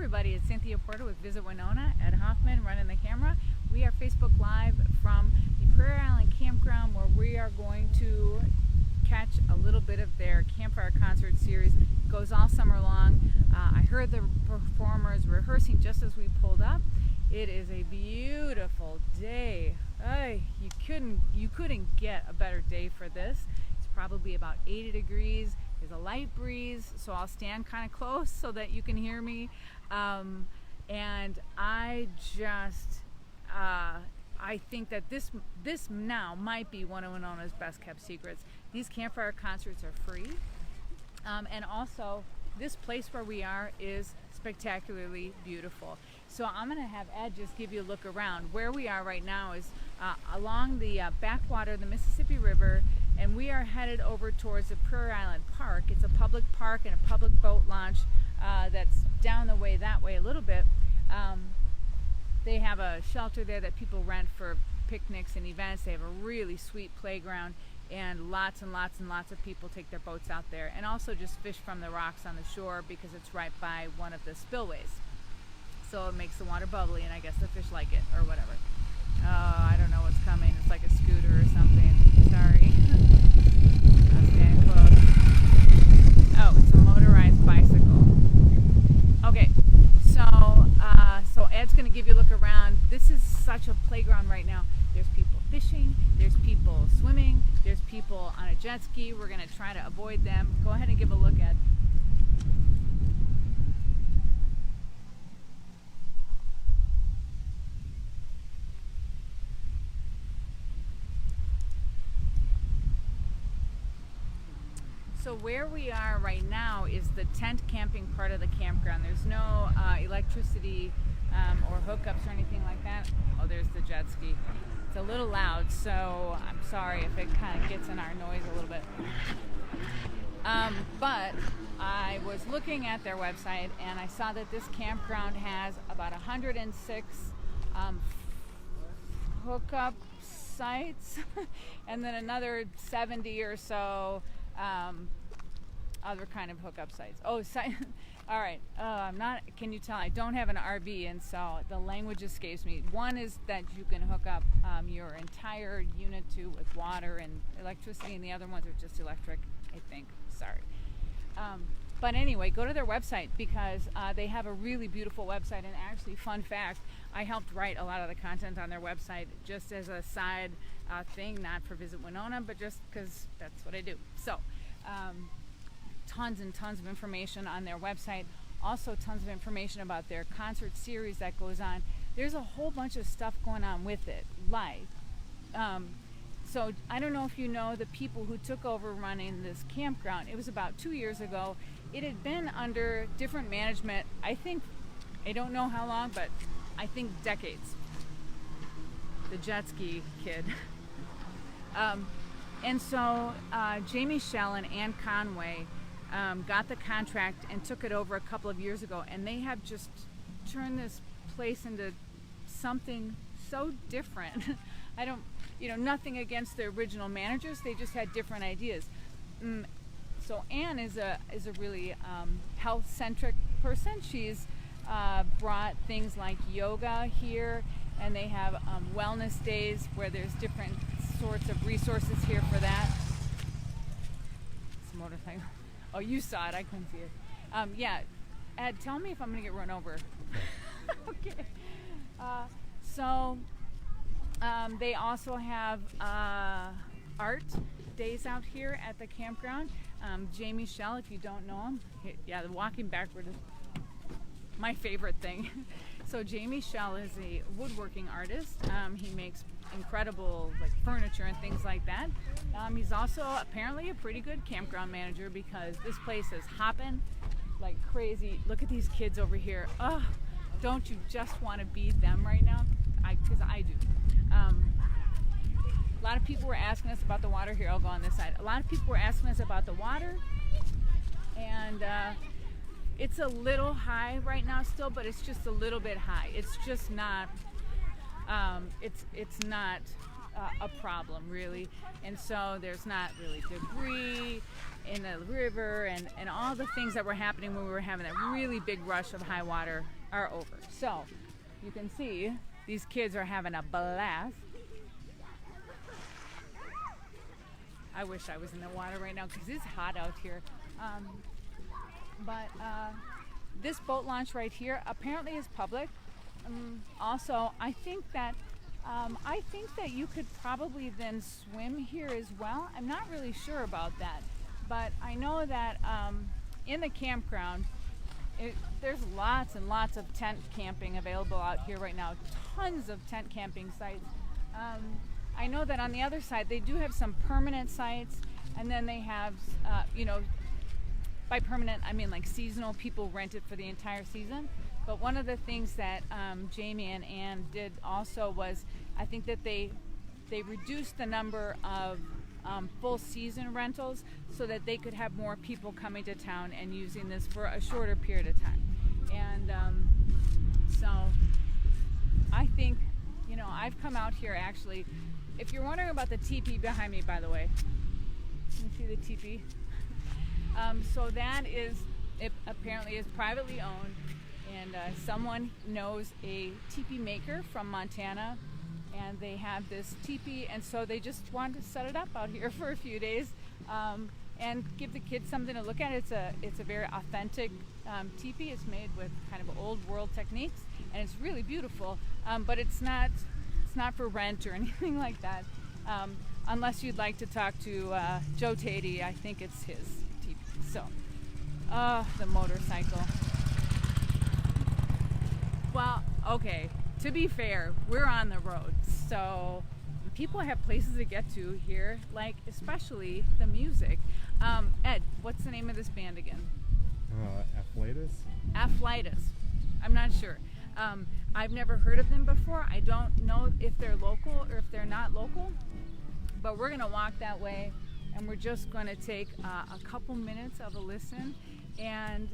everybody, it's Cynthia Porter with Visit Winona. Ed Hoffman running the camera. We are Facebook Live from the Prairie Island Campground, where we are going to catch a little bit of their campfire concert series. It goes all summer long. I heard the performers rehearsing just as we pulled up. It is a beautiful day. You couldn't get a better day for this. It's probably about 80 degrees. There's a light breeze, so I'll stand kind of close so that you can hear me. And I think that this now might be one of Winona's best kept secrets. These campfire concerts are free, and also this place where we are is spectacularly beautiful. So I'm going to have Ed just give you a look around. Where we are right now is along the backwater of the Mississippi River, and we are headed over towards the Prairie Island Park. It's a public park and a public boat launch that's down the way that way a little bit. They have a shelter there that people rent for picnics and events. They have a really sweet playground, and lots and lots and lots of people take their boats out there, and also just fish from the rocks on the shore because it's right by one of the spillways. So it makes the water bubbly, and I guess the fish like it or whatever. I don't know what's coming. It's like a scooter or something. Sorry. I'll stand close. Oh, it's a motorized bicycle. Okay, so Ed's going to give you a look around. This is such a playground right now. There's people fishing, there's people swimming, there's people on a jet ski. We're going to try to avoid them. Go ahead and give a look, Ed. So where we are right now is the tent camping part of the campground. There's no electricity or hookups or anything like that. Oh, there's the jet ski. It's a little loud, so I'm sorry if it kind of gets in our noise a little bit. But I was looking at their website, and I saw that this campground has about 106 hookup sites and then another 70 or so other kind of hookup sites. All right. Can you tell? I don't have an RV, and so the language escapes me. One is that you can hook up your entire unit to with water and electricity, and the other ones are just electric, I think. Sorry. But anyway, go to their website because they have a really beautiful website. And actually, fun fact, I helped write a lot of the content on their website just as a side thing, not for Visit Winona, but just because that's what I do. So tons and tons of information on their website. Also tons of information about their concert series that goes on. There's a whole bunch of stuff going on with it, like so I don't know if you know the people who took over running this campground. It was about 2 years ago. It had been under different management, I don't know how long, but I think decades. The jet ski kid. And so Jamie Shell and Ann Conway got the contract and took it over a couple of years ago, and they have just turned this place into something so different. Nothing against the original managers, they just had different ideas. So Ann is a really health-centric person. She's brought things like yoga here, and they have wellness days where there's different sorts of resources here for that. It's a motorcycle. Oh, you saw it. I couldn't see it. Yeah. Ed, tell me if I'm going to get run over. Okay. So they also have art days out here at the campground. Jamie Shell, if you don't know him, the walking backward is my favorite thing. So Jamie Shell is a woodworking artist. He makes incredible furniture and things like that. He's also apparently a pretty good campground manager because this place is hopping like crazy. Look at these kids over here. Oh, don't you just want to be them right now? Because I do. A lot of people were asking us about the water. Here, I'll go on this side. A lot of people were asking us about the water, and it's a little high right now still, but it's just a little bit high. It's just not. It's not a problem really, and so there's not really debris in the river, and all the things that were happening when we were having that really big rush of high water are over. So you can see these kids are having a blast. I wish I was in the water right now because it's hot out here. But this boat launch right here apparently is public. Also, I think that you could probably then swim here as well. I'm not really sure about that, but I know that in the campground, there's lots and lots of tent camping available out here right now. Tons of tent camping sites. I know that on the other side they do have some permanent sites, and then they have, by permanent I mean like seasonal. People rent it for the entire season. But one of the things that Jamie and Ann did also was, I think that they reduced the number of full season rentals so that they could have more people coming to town and using this for a shorter period of time. And so I think, I've come out here actually. If you're wondering about the teepee behind me, by the way, you see the teepee? So that it apparently is privately owned, and someone knows a teepee maker from Montana, and they have this teepee, and so they just wanted to set it up out here for a few days and give the kids something to look at. It's a very authentic teepee. It's made with kind of old world techniques, and it's really beautiful, but it's not for rent or anything like that, unless you'd like to talk to Joe Tatey. I think it's his teepee. So the motorcycle. Well, okay, to be fair, we're on the road, so people have places to get to here, like especially the music. Ed, what's the name of this band again? Afflitus. I'm not sure. I've never heard of them before. I don't know if they're local or if they're not local, but we're gonna walk that way, and we're just gonna take a couple minutes of a listen and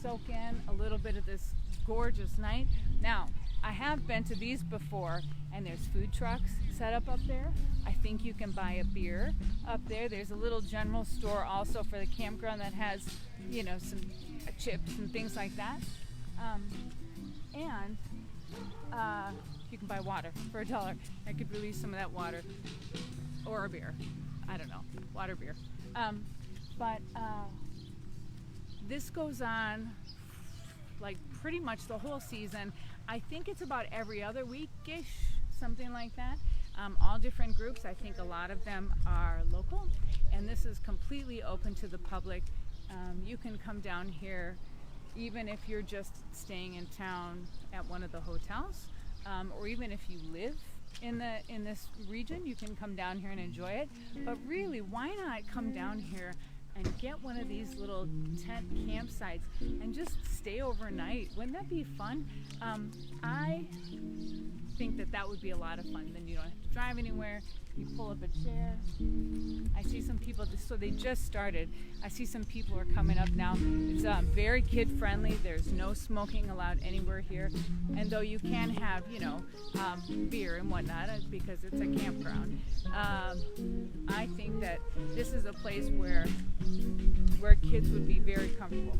soak in a little bit of this gorgeous night. Now, I have been to these before, and there's food trucks set up there. I think you can buy a beer up there. There's a little general store also for the campground that has, some chips and things like that. And you can buy water for $1. I could release some of that water, or a beer. I don't know, water, beer. But this goes on like pretty much the whole season. I think it's about every other week-ish, something like that. All different groups. I think a lot of them are local, and this is completely open to the public. You can come down here even if you're just staying in town at one of the hotels, or even if you live in this region, you can come down here and enjoy it. But really, why not come down here and get one of these little tent campsites and just stay overnight? Wouldn't that be fun? I think that would be a lot of fun. Then you don't have to drive anywhere. You pull up a chair. I see some people, so they just started. I see some people are coming up now. It's very kid friendly. There's no smoking allowed anywhere here. And though you can have, beer and whatnot because it's a campground, I think that this is a place where kids would be very comfortable.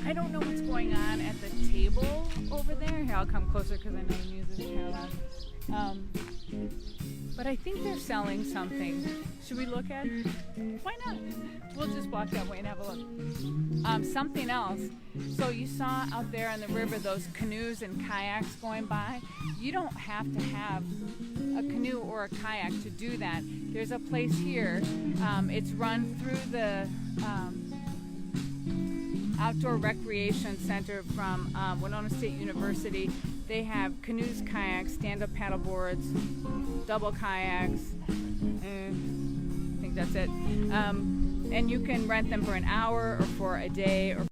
I don't know what's going on at the table over there. Here, I'll come closer because I know the music's kind of loud. But I think they're selling something. Should we look at it? Why not? We'll just walk that way and have a look. Something else. So you saw out there on the river those canoes and kayaks going by. You don't have to have a canoe or a kayak to do that. There's a place here. It's run through the Outdoor Recreation Center from Winona State University. They have canoes, kayaks, stand-up paddle boards, double kayaks. I think that's it. And you can rent them for an hour or for a day or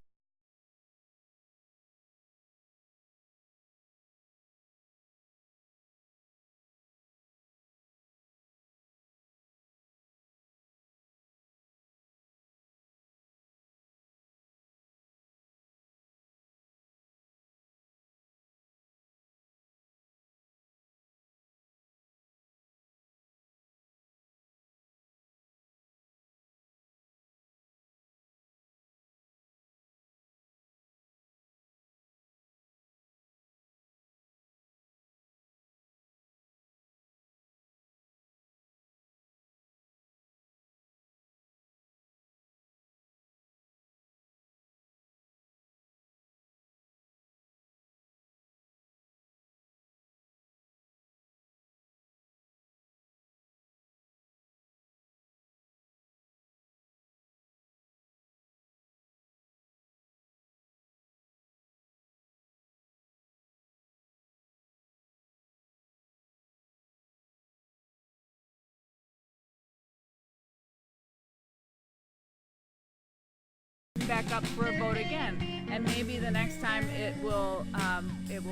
back up for a vote again, and maybe the next time it will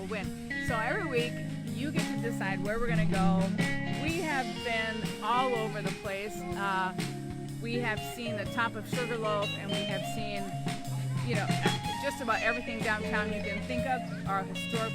win. So every week you get to decide where we're going to go. We have been all over the place. We have seen the top of Sugarloaf, and we have seen, just about everything downtown you can think of. Our historic